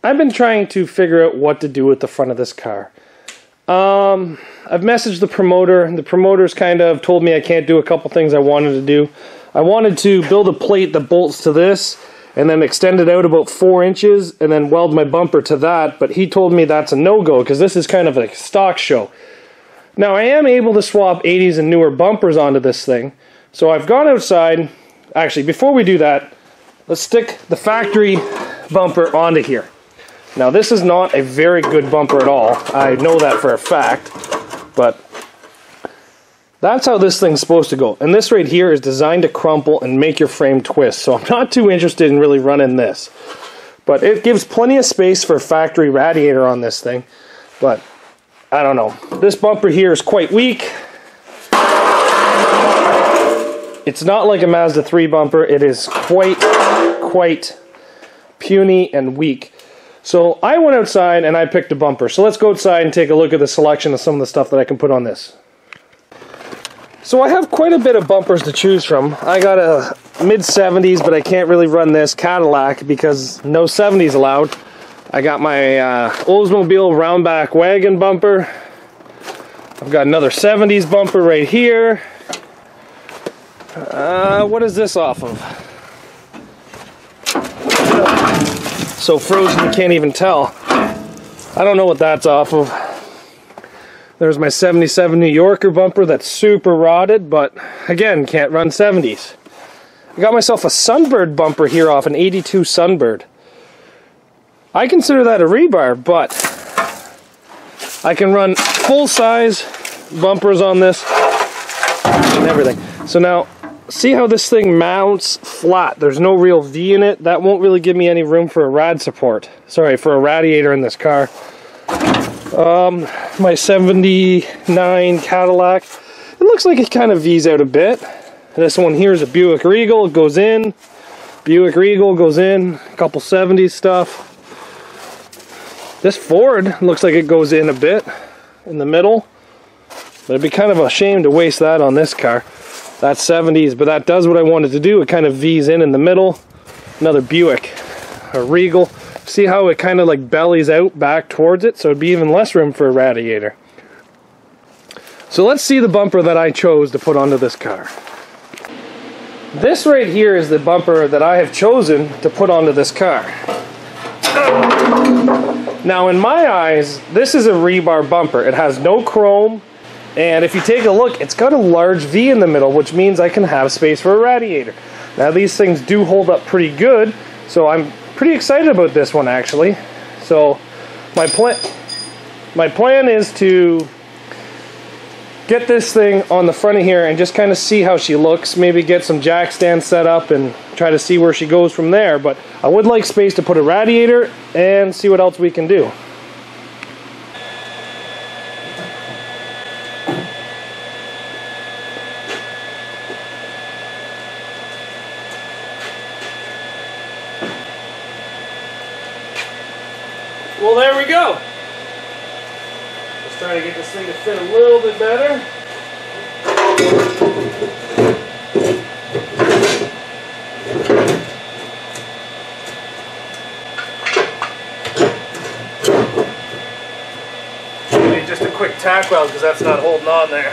I've been trying to figure out what to do with the front of this car. I've messaged the promoter, and the promoter's kind of told me I can't do a couple things I wanted to do. I wanted to build a plate that bolts to this, and then extend it out about 4 inches, and then weld my bumper to that, but he told me that's a no-go, because this is kind of a stock show. Now, I am able to swap 80s and newer bumpers onto this thing, so I've gone outside. Actually, before we do that, let's stick the factory bumper onto here. Now, this is not a very good bumper at all. I know that for a fact, but that's how this thing's supposed to go. And this right here is designed to crumple and make your frame twist, so I'm not too interested in really running this. But it gives plenty of space for a factory radiator on this thing, but I don't know. This bumper here is quite weak. It's not like a Mazda 3 bumper. It is quite puny and weak. So I went outside and I picked a bumper. So let's go outside and take a look at the selection of some of the stuff that I can put on this. So I have quite a bit of bumpers to choose from. I got a mid-70s, but I can't really run this Cadillac because no 70s allowed. I got my Oldsmobile roundback wagon bumper. I've got another 70s bumper right here. What is this off of? So frozen you can't even tell. I don't know what that's off of. There's my 77 New Yorker bumper that's super rotted, but again, can't run 70s. I got myself a Sunbird bumper here off an 82 Sunbird. I consider that a rebar, but I can run full-size bumpers on this and everything. So now, see how this thing mounts flat? There's no real V in it. That won't really give me any room for a rad support. Sorry, for a radiator in this car. My 79 Cadillac, it looks like it kind of V's out a bit. This one here is a Buick Regal. It goes in. Buick Regal goes in. A couple 70s stuff. This Ford looks like it goes in a bit in the middle. But it'd be kind of a shame to waste that on this car. That's 70s, but that does what I wanted to do. It kind of V's in the middle. Another Buick, a Regal. See how it kind of like bellies out back towards it, so it'd be even less room for a radiator. So let's see the bumper that I chose to put onto this car. This right here is the bumper that I have chosen to put onto this car. Now in my eyes, this is a rebar bumper. It has no chrome. And if you take a look, it's got a large V in the middle, which means I can have space for a radiator. Now these things do hold up pretty good, so I'm pretty excited about this one actually. So my plan is to get this thing on the front of here and just kind of see how she looks. Maybe get some jack stands set up and try to see where she goes from there. But I would like space to put a radiator and see what else we can do. Well, there we go. Let's try to get this thing to fit a little bit better. Maybe just a quick tack weld because that's not holding on there.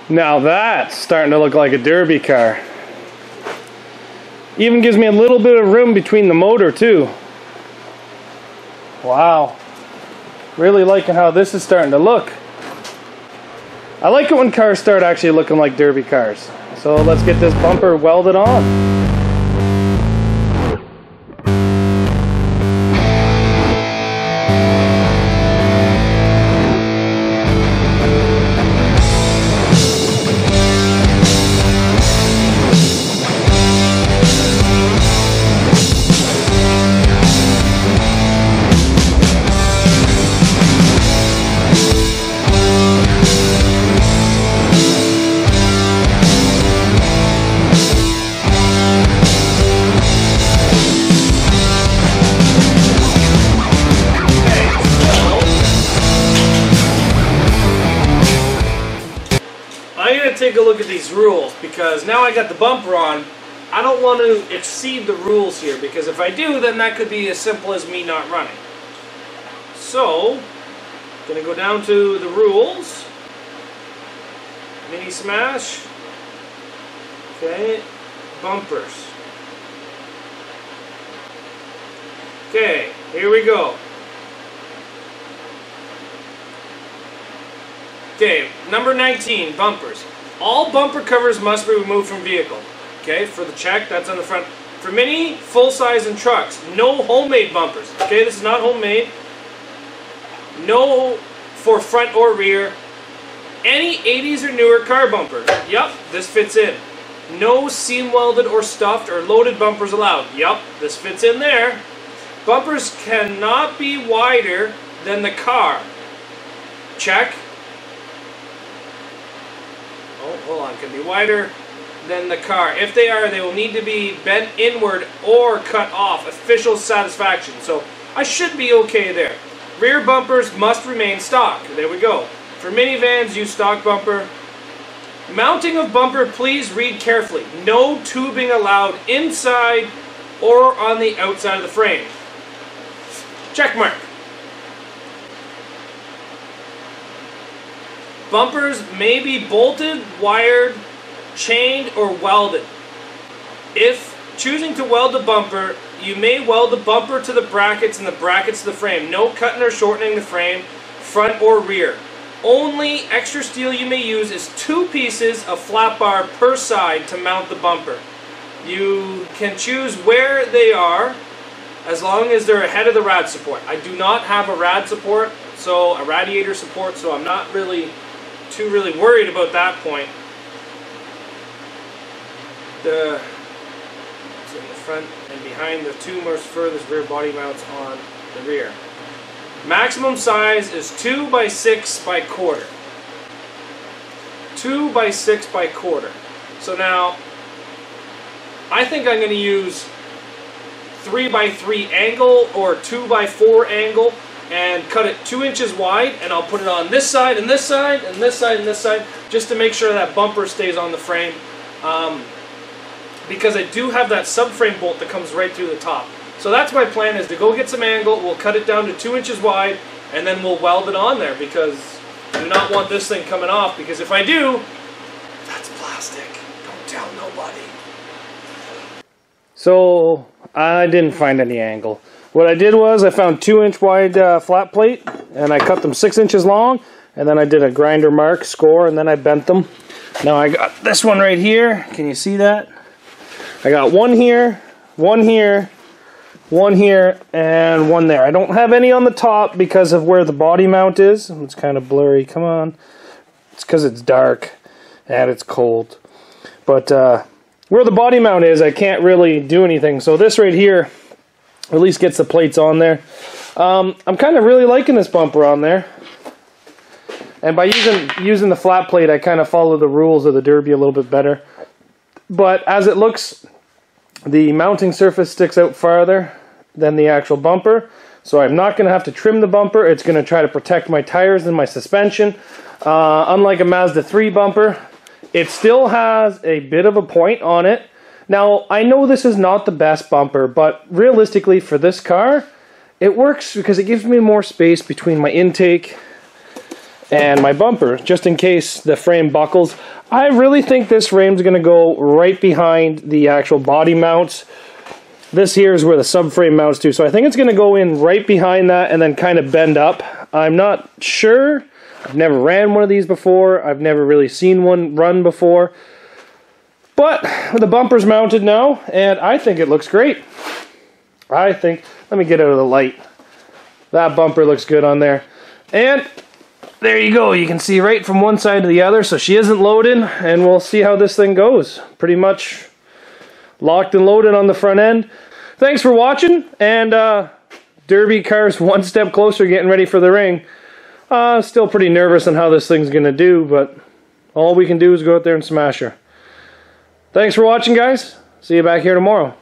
Now that's starting to look like a derby car. Even gives me a little bit of room between the motor too. Wow. Really liking how this is starting to look. I like it when cars start actually looking like derby cars. So let's get this bumper welded on. a look at these rules, because now I got the bumper on. I don't want to exceed the rules here, because if I do, then that could be as simple as me not running. So, going to go down to the rules. Mini smash. Okay, bumpers. Okay, here we go. Okay, number 19, bumpers. All bumper covers must be removed from vehicle. Okay, for the check, that's on the front. For mini, full size, and trucks, no homemade bumpers. Okay, this is not homemade. No for front or rear. Any 80s or newer car bumper. Yup, this fits in. No seam welded or stuffed or loaded bumpers allowed. Yup, this fits in there. Bumpers cannot be wider than the car. Check. Oh, hold on. Can be wider than the car. If they are, they will need to be bent inward or cut off. Official satisfaction. So I should be okay there. Rear bumpers must remain stock. There we go. For minivans, use stock bumper. Mounting of bumper, please read carefully. No tubing allowed inside or on the outside of the frame. Check mark. Bumpers may be bolted, wired, chained, or welded. If choosing to weld the bumper, you may weld the bumper to the brackets and the brackets to the frame. No cutting or shortening the frame, front or rear. Only extra steel you may use is 2 pieces of flat bar per side to mount the bumper. You can choose where they are as long as they're ahead of the rad support. I do not have a rad support, so a radiator support, so I'm not really worried about that point. It's in the front and behind the 2 most furthest rear body mounts on the rear. Maximum size is 2 by 6 by quarter. 2 by 6 by quarter. So now, I think I'm going to use 3 by 3 angle or 2 by 4 angle and cut it 2 inches wide, and I'll put it on this side and this side and this side and this side just to make sure that bumper stays on the frame, because I do have that subframe bolt that comes right through the top. So that's my plan, is to go get some angle, we'll cut it down to 2 inches wide, and then we'll weld it on there, because I do not want this thing coming off, because if I do, that's plastic. Don't tell nobody. So I didn't find any angle. What I did was I found 2-inch wide flat plate, and I cut them 6 inches long, and then I did a grinder mark score, and then I bent them. Now I got this one right here. Can you see that? I got one here, one here, one here, and one there. I don't have any on the top because of where the body mount is. It's kind of blurry. Come on. It's because it's dark and it's cold. But where the body mount is, I can't really do anything. So this right here at least gets the plates on there. I'm kind of really liking this bumper on there. And by using the flat plate, I kind of follow the rules of the Derby a little bit better. But as it looks, the mounting surface sticks out farther than the actual bumper. So I'm not going to have to trim the bumper. It's going to try to protect my tires and my suspension. Unlike a Mazda 3 bumper, it still has a bit of a point on it. Now, I know this is not the best bumper, but realistically for this car, it works because it gives me more space between my intake and my bumper, just in case the frame buckles. I really think this frame's going to go right behind the actual body mounts. This here is where the subframe mounts to, so I think it's going to go in right behind that and then kind of bend up. I'm not sure. I've never ran one of these before. I've never really seen one run before. But the bumper's mounted now, and I think it looks great. Let me get out of the light. That bumper looks good on there. And there you go. You can see right from one side to the other, so she isn't loaded, and we'll see how this thing goes. Pretty much locked and loaded on the front end. Thanks for watching, and Derby car's one step closer getting ready for the ring. Still pretty nervous on how this thing's going to do, but all we can do is go out there and smash her. Thanks for watching, guys. See you back here tomorrow.